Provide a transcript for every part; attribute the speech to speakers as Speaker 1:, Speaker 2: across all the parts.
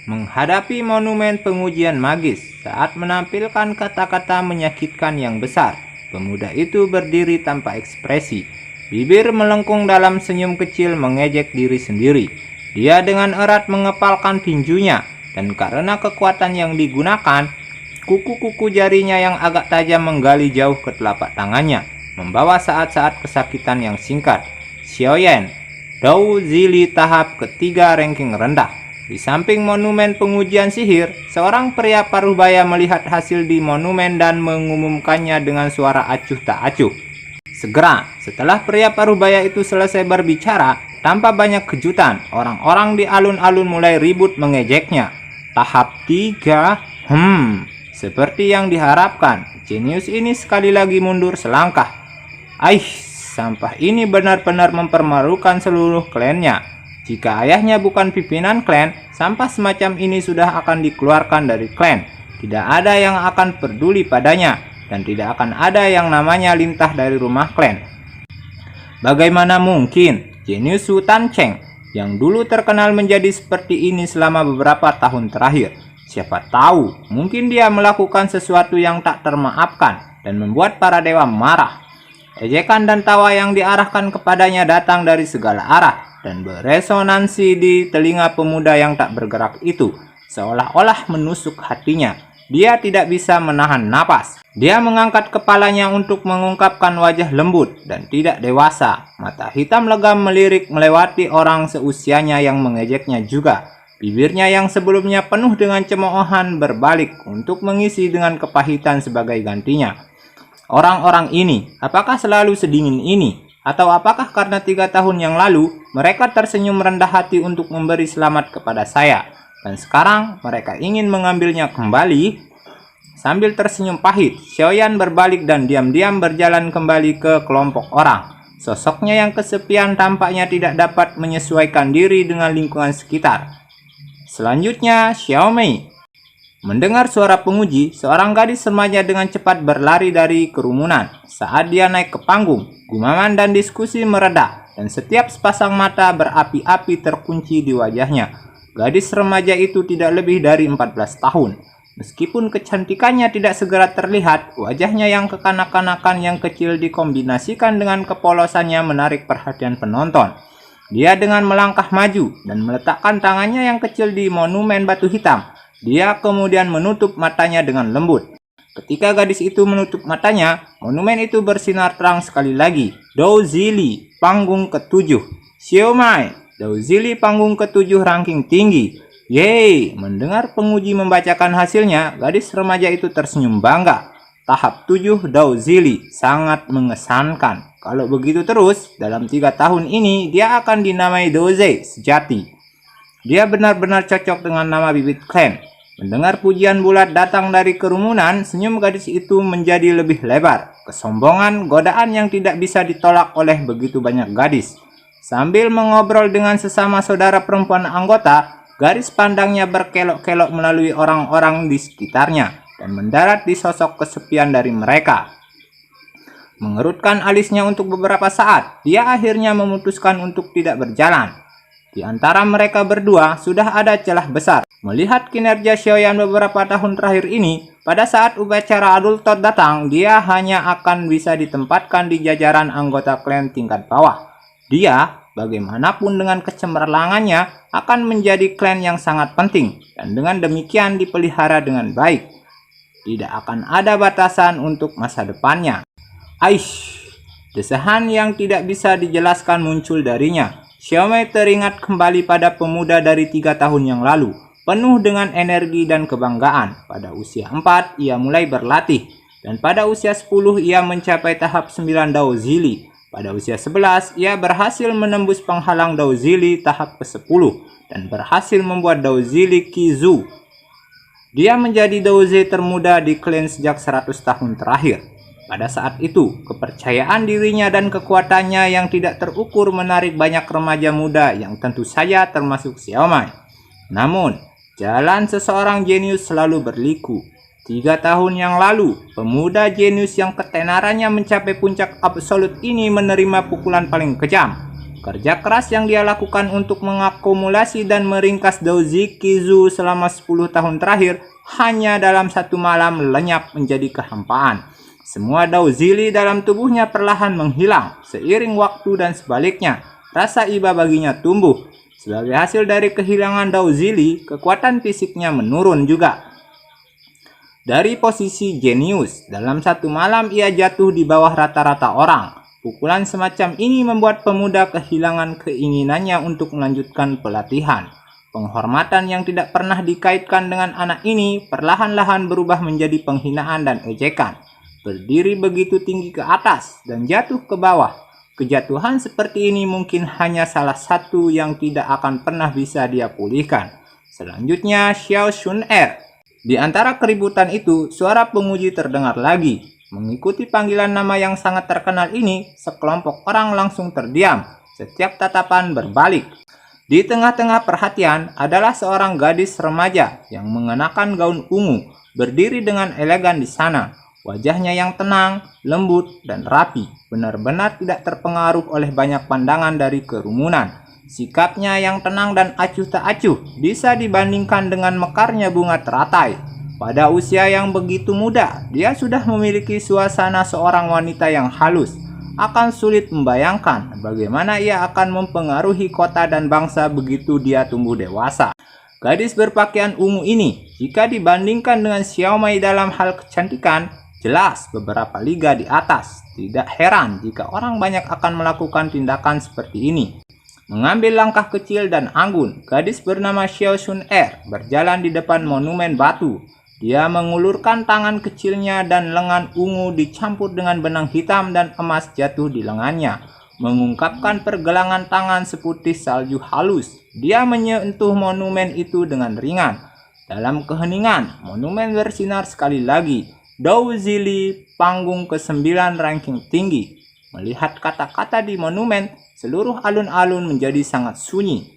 Speaker 1: menghadapi monumen pengujian magis. Saat menampilkan kata-kata menyakitkan yang besar, pemuda itu berdiri tanpa ekspresi. Bibir melengkung dalam senyum kecil mengejek diri sendiri. Dia dengan erat mengepalkan tinjunya, dan karena kekuatan yang digunakan, kuku-kuku jarinya yang agak tajam menggali jauh ke telapak tangannya, membawa saat-saat kesakitan yang singkat. Xiaoyan, Dou Zili tahap ketiga ranking rendah. Di samping monumen pengujian sihir, seorang pria parubaya melihat hasil di monumen dan mengumumkannya dengan suara acuh tak acuh. Segera, setelah pria parubaya itu selesai berbicara, tanpa banyak kejutan, orang-orang di alun-alun mulai ribut mengejeknya. Tahap 3, seperti yang diharapkan, jenius ini sekali lagi mundur selangkah. Sampah ini benar-benar mempermalukan seluruh klannya. Jika ayahnya bukan pimpinan klan, sampah semacam ini sudah akan dikeluarkan dari klan. Tidak ada yang akan peduli padanya, dan tidak akan ada yang namanya lintah dari rumah klan. Bagaimana mungkin jenius Wu Tancheng yang dulu terkenal menjadi seperti ini selama beberapa tahun terakhir? Siapa tahu, mungkin dia melakukan sesuatu yang tak termaafkan dan membuat para dewa marah. Ejekan dan tawa yang diarahkan kepadanya datang dari segala arah dan beresonansi di telinga pemuda yang tak bergerak itu, seolah-olah menusuk hatinya. Dia tidak bisa menahan napas. Dia mengangkat kepalanya untuk mengungkapkan wajah lembut dan tidak dewasa. Mata hitam legam melirik melewati orang seusianya yang mengejeknya juga. Bibirnya yang sebelumnya penuh dengan cemoohan berbalik untuk mengisi dengan kepahitan sebagai gantinya. Orang-orang ini, apakah selalu sedingin ini? Atau apakah karena 3 tahun yang lalu, mereka tersenyum rendah hati untuk memberi selamat kepada saya, dan sekarang mereka ingin mengambilnya kembali? Sambil tersenyum pahit, Xiaoyan berbalik dan diam-diam berjalan kembali ke kelompok orang. Sosoknya yang kesepian tampaknya tidak dapat menyesuaikan diri dengan lingkungan sekitar. Selanjutnya, Xiaomei. Mendengar suara penguji, seorang gadis remaja dengan cepat berlari dari kerumunan. Saat dia naik ke panggung, gumaman dan diskusi mereda, dan setiap sepasang mata berapi-api terkunci di wajahnya. Gadis remaja itu tidak lebih dari 14 tahun. Meskipun kecantikannya tidak segera terlihat, wajahnya yang kekanak-kanakan yang kecil dikombinasikan dengan kepolosannya menarik perhatian penonton. Dia dengan melangkah maju dan meletakkan tangannya yang kecil di monumen batu hitam. Dia kemudian menutup matanya dengan lembut. Ketika gadis itu menutup matanya, monumen itu bersinar terang sekali lagi. Dou Zili, panggung ke-7. Xiaomai, Dou Zili, panggung ke-7 ranking tinggi. Yeay, mendengar penguji membacakan hasilnya, gadis remaja itu tersenyum bangga. Tahap 7 Dou Zili, sangat mengesankan. Kalau begitu terus, dalam 3 tahun ini, dia akan dinamai Douze sejati. Dia benar-benar cocok dengan nama bibit klan. Mendengar pujian bulat datang dari kerumunan, senyum gadis itu menjadi lebih lebar. Kesombongan, godaan yang tidak bisa ditolak oleh begitu banyak gadis. Sambil mengobrol dengan sesama saudara perempuan anggota, garis pandangnya berkelok-kelok melalui orang-orang di sekitarnya dan mendarat di sosok kesepian dari mereka. Mengerutkan alisnya untuk beberapa saat, dia akhirnya memutuskan untuk tidak berjalan. Di antara mereka berdua sudah ada celah besar. Melihat kinerja Xiaoyan beberapa tahun terakhir ini, pada saat upacara Adultot datang, dia hanya akan bisa ditempatkan di jajaran anggota klan tingkat bawah. Dia, bagaimanapun dengan kecemerlangannya, akan menjadi klan yang sangat penting, dan dengan demikian dipelihara dengan baik. Tidak akan ada batasan untuk masa depannya. Desahan yang tidak bisa dijelaskan muncul darinya. Xiaomei teringat kembali pada pemuda dari 3 tahun yang lalu, penuh dengan energi dan kebanggaan. Pada usia 4, ia mulai berlatih, dan pada usia 10, ia mencapai tahap 9 Dou Zili. Pada usia 11, ia berhasil menembus penghalang Dou Zili tahap ke-10, dan berhasil membuat Dou Zili Qizu. Dia menjadi Douze termuda di klan sejak 100 tahun terakhir. Pada saat itu, kepercayaan dirinya dan kekuatannya yang tidak terukur menarik banyak remaja muda yang tentu saja termasuk Xiaomai. Namun, jalan seseorang jenius selalu berliku. 3 tahun yang lalu, pemuda jenius yang ketenarannya mencapai puncak absolut ini menerima pukulan paling kejam. Kerja keras yang dia lakukan untuk mengakumulasi dan meringkas Daojikizu selama 10 tahun terakhir hanya dalam satu malam lenyap menjadi kehampaan. Semua Daozili dalam tubuhnya perlahan menghilang seiring waktu dan sebaliknya rasa iba baginya tumbuh. Sebagai hasil dari kehilangan Daozili, kekuatan fisiknya menurun juga. Dari posisi jenius, dalam satu malam ia jatuh di bawah rata-rata orang. Pukulan semacam ini membuat pemuda kehilangan keinginannya untuk melanjutkan pelatihan. Penghormatan yang tidak pernah dikaitkan dengan anak ini perlahan-lahan berubah menjadi penghinaan dan ejekan. Berdiri begitu tinggi ke atas dan jatuh ke bawah. Kejatuhan seperti ini mungkin hanya salah satu yang tidak akan pernah bisa dia pulihkan. Selanjutnya, Xiao Shun-er. Di antara keributan itu, suara penguji terdengar lagi. Mengikuti panggilan nama yang sangat terkenal ini, sekelompok orang langsung terdiam. Setiap tatapan berbalik. Di tengah-tengah perhatian adalah seorang gadis remaja yang mengenakan gaun ungu, berdiri dengan elegan di sana. Wajahnya yang tenang, lembut, dan rapi, benar-benar tidak terpengaruh oleh banyak pandangan dari kerumunan. Sikapnya yang tenang dan acuh tak acuh bisa dibandingkan dengan mekarnya bunga teratai. Pada usia yang begitu muda, dia sudah memiliki suasana seorang wanita yang halus. Akan sulit membayangkan bagaimana ia akan mempengaruhi kota dan bangsa begitu dia tumbuh dewasa. Gadis berpakaian ungu ini, jika dibandingkan dengan Xiaomei dalam hal kecantikan, jelas beberapa liga di atas. Tidak heran jika orang banyak akan melakukan tindakan seperti ini. Mengambil langkah kecil dan anggun, gadis bernama Xiao Shun-er berjalan di depan monumen batu. Dia mengulurkan tangan kecilnya dan lengan ungu dicampur dengan benang hitam dan emas jatuh di lengannya, mengungkapkan pergelangan tangan seputih salju halus. Dia menyentuh monumen itu dengan ringan. Dalam keheningan, monumen bersinar sekali lagi. Daozili, panggung ke-9 ranking tinggi. Melihat kata-kata di monumen, seluruh alun-alun menjadi sangat sunyi.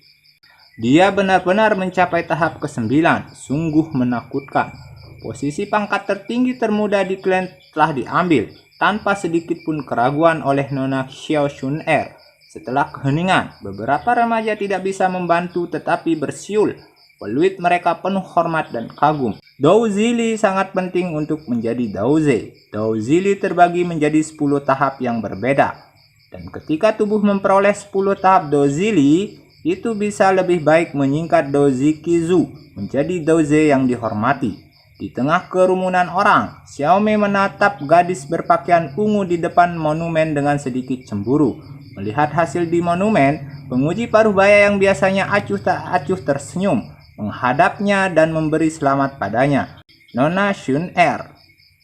Speaker 1: Dia benar-benar mencapai tahap ke-9, sungguh menakutkan. Posisi pangkat tertinggi termuda di klan telah diambil, tanpa sedikit pun keraguan oleh Nona Xiao Shun-er. Setelah keheningan, beberapa remaja tidak bisa membantu tetapi bersiul. Peluit mereka penuh hormat dan kagum. Daozili sangat penting untuk menjadi Daoze. Daozili terbagi menjadi 10 tahap yang berbeda. Dan ketika tubuh memperoleh 10 tahap Daozili, itu bisa lebih baik menyingkat Daojikizu menjadi Daoze yang dihormati. Di tengah kerumunan orang, Xiaomei menatap gadis berpakaian ungu di depan monumen dengan sedikit cemburu. Melihat hasil di monumen, penguji paruh baya yang biasanya acuh tak acuh tersenyum, menghadapnya dan memberi selamat padanya. Nona Shun-er,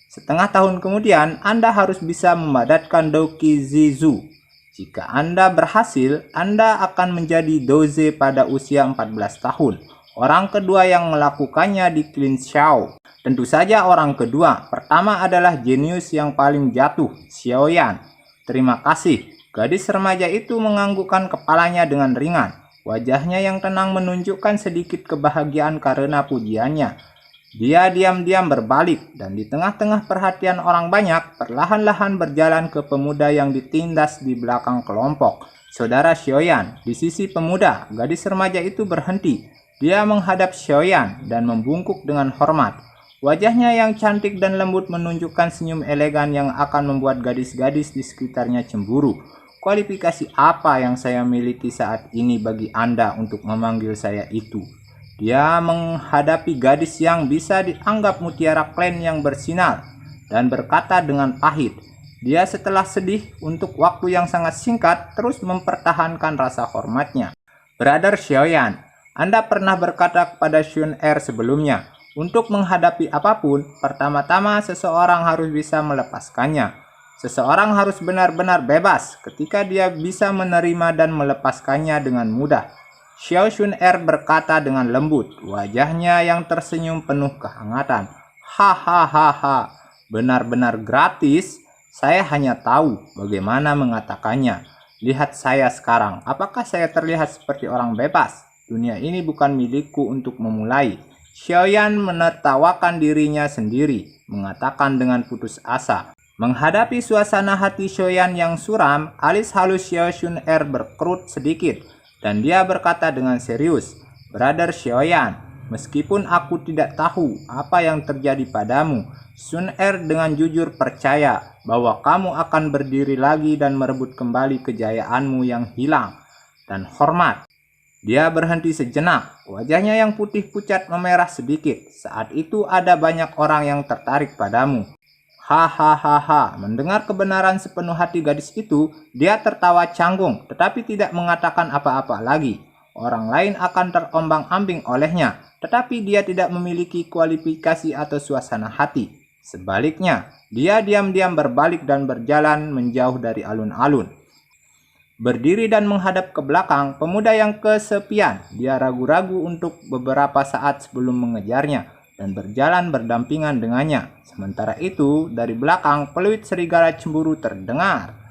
Speaker 1: setengah tahun kemudian Anda harus bisa memadatkan Dokizizu. Jika Anda berhasil, Anda akan menjadi Daoze pada usia 14 tahun. Orang kedua yang melakukannya di Clan Xiao. Tentu saja orang kedua. Pertama adalah jenius yang paling jatuh, Xiaoyan. Terima kasih. Gadis remaja itu menganggukkan kepalanya dengan ringan. Wajahnya yang tenang menunjukkan sedikit kebahagiaan karena pujiannya. Dia diam-diam berbalik dan di tengah-tengah perhatian orang banyak perlahan-lahan berjalan ke pemuda yang ditindas di belakang kelompok. Saudara Xiaoyan, di sisi pemuda, gadis remaja itu berhenti. Dia menghadap Xiaoyan dan membungkuk dengan hormat. Wajahnya yang cantik dan lembut menunjukkan senyum elegan yang akan membuat gadis-gadis di sekitarnya cemburu. Kualifikasi apa yang saya miliki saat ini bagi Anda untuk memanggil saya itu? Dia menghadapi gadis yang bisa dianggap mutiara klan yang bersinar dan berkata dengan pahit. Dia setelah sedih untuk waktu yang sangat singkat terus mempertahankan rasa hormatnya. Brother Xiaoyan, Anda pernah berkata kepada Shun-er sebelumnya, untuk menghadapi apapun, pertama-tama seseorang harus bisa melepaskannya. Seseorang harus benar-benar bebas ketika dia bisa menerima dan melepaskannya dengan mudah. Xiao Shun-er berkata dengan lembut, wajahnya yang tersenyum penuh kehangatan. Hahaha, benar-benar gratis. Saya hanya tahu bagaimana mengatakannya. Lihat saya sekarang, apakah saya terlihat seperti orang bebas? Dunia ini bukan milikku untuk memulai. Xiaoyan menertawakan dirinya sendiri, mengatakan dengan putus asa. Menghadapi suasana hati Xiaoyan yang suram, alis halus Xiao Shun Er berkerut sedikit, dan dia berkata dengan serius, "Brother Xiaoyan, meskipun aku tidak tahu apa yang terjadi padamu, Sun Er dengan jujur percaya bahwa kamu akan berdiri lagi dan merebut kembali kejayaanmu yang hilang, dan hormat." Dia berhenti sejenak, wajahnya yang putih pucat memerah sedikit. Saat itu ada banyak orang yang tertarik padamu. Hahaha, mendengar kebenaran sepenuh hati gadis itu, dia tertawa canggung tetapi tidak mengatakan apa-apa lagi. Orang lain akan terombang-ambing olehnya, tetapi dia tidak memiliki kualifikasi atau suasana hati. Sebaliknya, dia diam-diam berbalik dan berjalan menjauh dari alun-alun. Berdiri dan menghadap ke belakang, pemuda yang kesepian, dia ragu-ragu untuk beberapa saat sebelum mengejarnya dan berjalan berdampingan dengannya. Sementara itu, dari belakang peluit serigala cemburu terdengar.